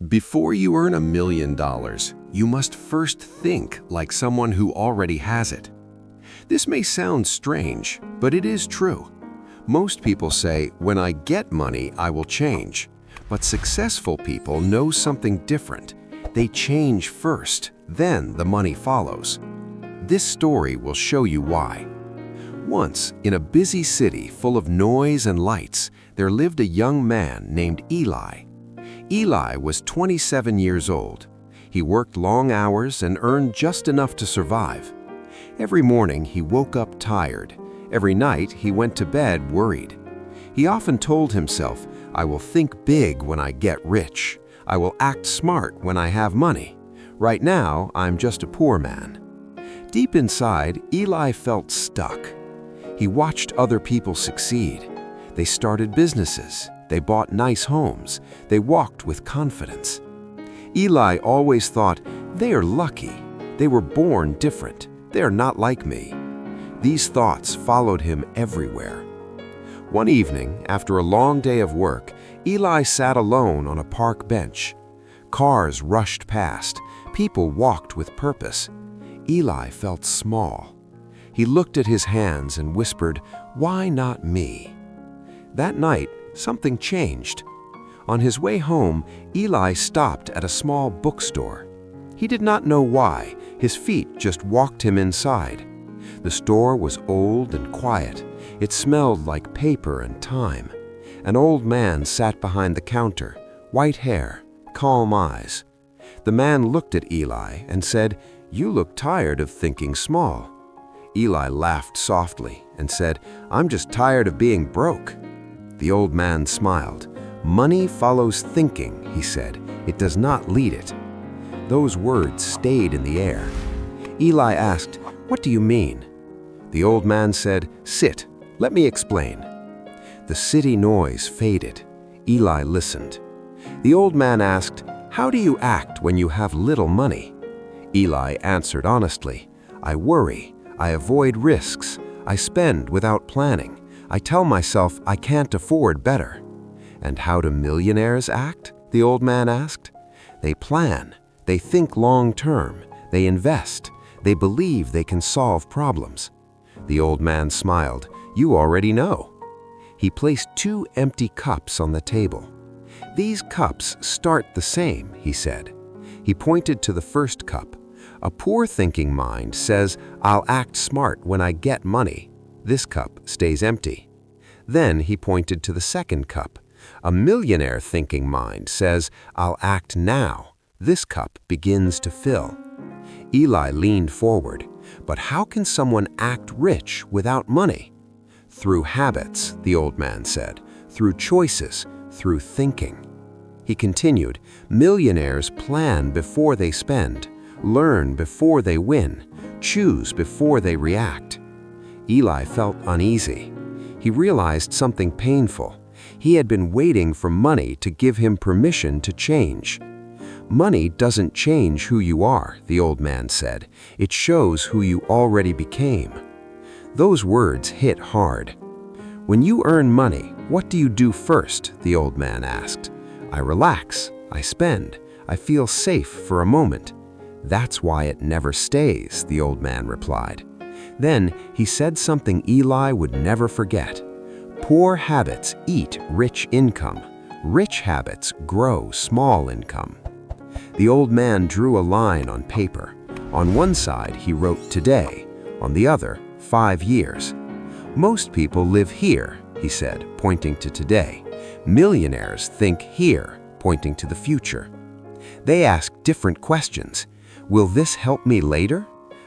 Before you earn $1 million, you must first think like someone who already has it. This may sound strange, but it is true. Most people say, when I get money, I will change. But successful people know something different. They change first, then the money follows. This story will show you why. Once, in a busy city full of noise and lights, there lived a young man named Eli. Eli was 27 years old. He worked long hours and earned just enough to survive. Every morning he woke up tired. Every night he went to bed worried. He often told himself, "I will think big when I get rich. I will act smart when I have money. Right now, I'm just a poor man." Deep inside, Eli felt stuck. He watched other people succeed. They started businesses. They bought nice homes. They walked with confidence. Eli always thought, "They are lucky. They were born different. They are not like me." These thoughts followed him everywhere. One evening, after a long day of work, Eli sat alone on a park bench. Cars rushed past. People walked with purpose. Eli felt small. He looked at his hands and whispered, "Why not me?" That night, something changed. On his way home, Eli stopped at a small bookstore. He did not know why. His feet just walked him inside. The store was old and quiet. It smelled like paper and time. An old man sat behind the counter, white hair, calm eyes. The man looked at Eli and said, "You look tired of thinking small." Eli laughed softly and said, "I'm just tired of being broke." The old man smiled. "Money follows thinking," he said. "It does not lead it." Those words stayed in the air. Eli asked, "What do you mean?" The old man said, "Sit, let me explain." The city noise faded. Eli listened. The old man asked, "How do you act when you have little money?" Eli answered honestly, "I worry, I avoid risks, I spend without planning. I tell myself I can't afford better." "And how do millionaires act?" the old man asked. "They plan, they think long-term, they invest, they believe they can solve problems." The old man smiled. "You already know." He placed 2 empty cups on the table. "These cups start the same," he said. He pointed to the first cup. "A poor thinking mind says, 'I'll act smart when I get money.' This cup stays empty." Then he pointed to the second cup. "A millionaire thinking mind says, 'I'll act now.' This cup begins to fill." Eli leaned forward. "But how can someone act rich without money?" "Through habits," the old man said. "Through choices, through thinking." He continued, "Millionaires plan before they spend, learn before they win, choose before they react." Eli felt uneasy. He realized something painful. He had been waiting for money to give him permission to change. "Money doesn't change who you are," the old man said. "It shows who you already became." Those words hit hard. "When you earn money, what do you do first?" the old man asked. "I relax, I spend, I feel safe for a moment." "That's why it never stays," the old man replied. Then he said something Eli would never forget. "Poor habits eat rich income. Rich habits grow small income." The old man drew a line on paper. On one side he wrote today, on the other 5 years. "Most people live here," he said, pointing to today. "Millionaires think here," pointing to the future. They ask different questions. Will this help me later?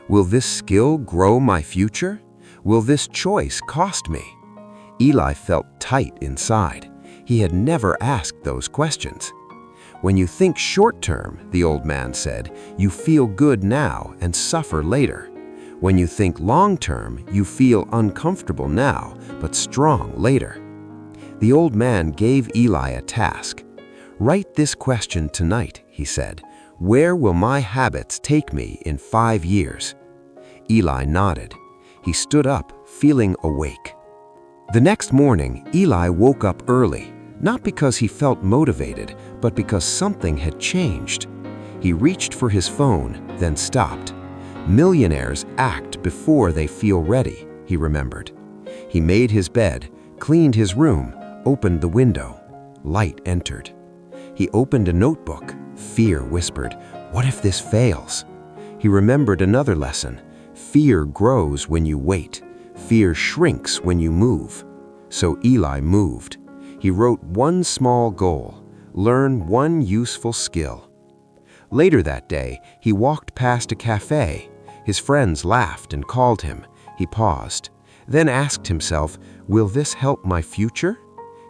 Will this skill grow my future? Will this choice cost me? Eli felt tight inside. He had never asked those questions. "When you think short-term," the old man said, "you feel good now and suffer later. When you think long-term, you feel uncomfortable now, but strong later." The old man gave Eli a task. "Write this question tonight," he said. "Where will my habits take me in 5 years?" Eli nodded. He stood up, feeling awake. The next morning, Eli woke up early. Not because he felt motivated, but because something had changed. He reached for his phone, then stopped. Millionaires act before they feel ready, he remembered. He made his bed, cleaned his room, opened the window. Light entered. He opened a notebook. Fear whispered, "What if this fails?" He remembered another lesson. Fear grows when you wait. Fear shrinks when you move. So Eli moved. He wrote one small goal, learn one useful skill. Later that day, he walked past a cafe. His friends laughed and called him. He paused, then asked himself, "Will this help my future?"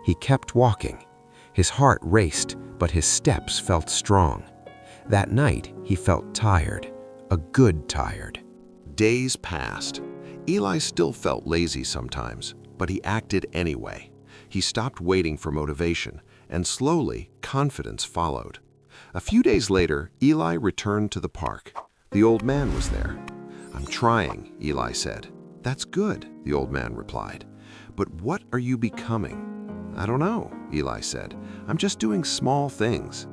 He kept walking. His heart raced, but his steps felt strong. That night, he felt tired, a good tired. Days passed. Eli still felt lazy sometimes, but he acted anyway. He stopped waiting for motivation, and slowly, confidence followed. A few days later, Eli returned to the park. The old man was there. "I'm trying," Eli said. "That's good," the old man replied. "But what are you becoming?" "I don't know," Eli said. "I'm just doing small things."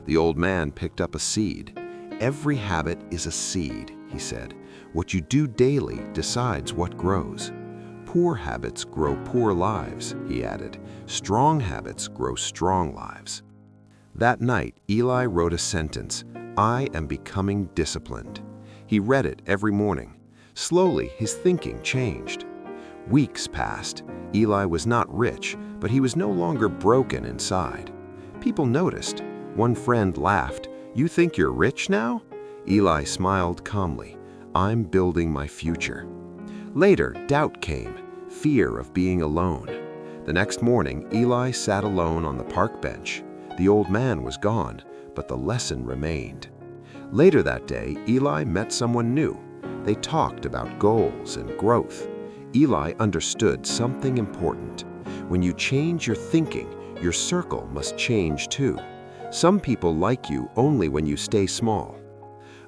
The old man picked up a seed. "Every habit is a seed," he said. "What you do daily decides what grows. Poor habits grow poor lives," he added. "Strong habits grow strong lives." That night, Eli wrote a sentence, "I am becoming disciplined." He read it every morning. Slowly, his thinking changed. Weeks passed. Eli was not rich, but he was no longer broken inside. People noticed. One friend laughed, "You think you're rich now?" Eli smiled calmly, "I'm building my future." Later, doubt came, fear of being alone. The next morning, Eli sat alone on the park bench. The old man was gone, but the lesson remained. Later that day, Eli met someone new. They talked about goals and growth. Eli understood something important. When you change your thinking, your circle must change too. Some people like you only when you stay small.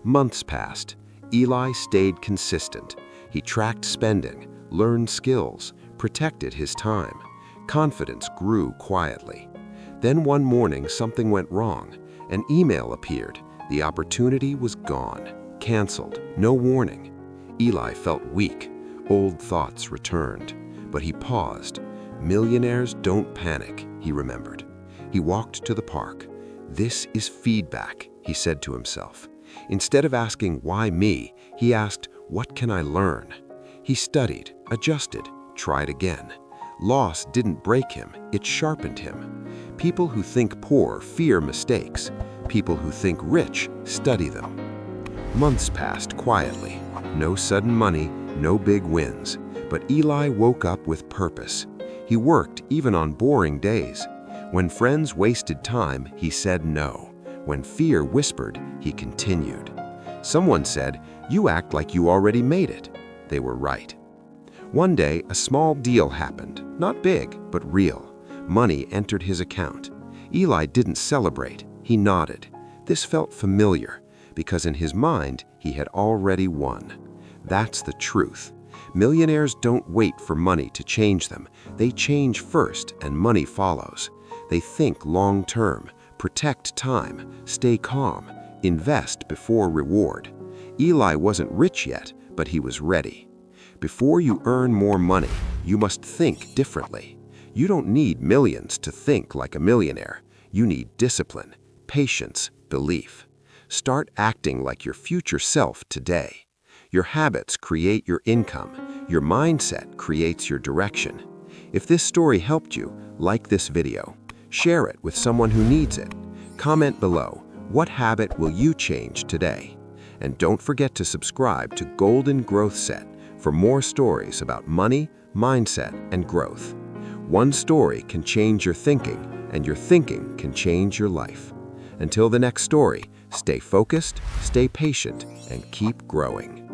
Months passed. Eli stayed consistent. He tracked spending, learned skills, protected his time. Confidence grew quietly. Then one morning something went wrong. An email appeared. The opportunity was gone, canceled, no warning. Eli felt weak. Old thoughts returned. But he paused. Millionaires don't panic, he remembered. He walked to the park. This is feedback, he said to himself. Instead of asking, "Why me?" he asked, "What can I learn?" He studied, adjusted, tried again. Loss didn't break him, it sharpened him. People who think poor fear mistakes. People who think rich study them. Months passed quietly. No sudden money, no big wins. But Eli woke up with purpose. He worked even on boring days. When friends wasted time, he said no. When fear whispered, he continued. Someone said, "You act like you already made it." They were right. One day, a small deal happened. Not big, but real. Money entered his account. Eli didn't celebrate. He nodded. This felt familiar, because in his mind, he had already won. That's the truth. Millionaires don't wait for money to change them. They change first, and money follows. They think long-term, protect time, stay calm, invest before reward. Eli wasn't rich yet, but he was ready. Before you earn more money, you must think differently. You don't need millions to think like a millionaire. You need discipline, patience, belief. Start acting like your future self today. Your habits create your income. Your mindset creates your direction. If this story helped you, like this video. Share it with someone who needs it. Comment below, what habit will you change today? And don't forget to subscribe to Golden Growth Set for more stories about money, mindset, and growth. One story can change your thinking, and your thinking can change your life. Until the next story, stay focused, stay patient, and keep growing.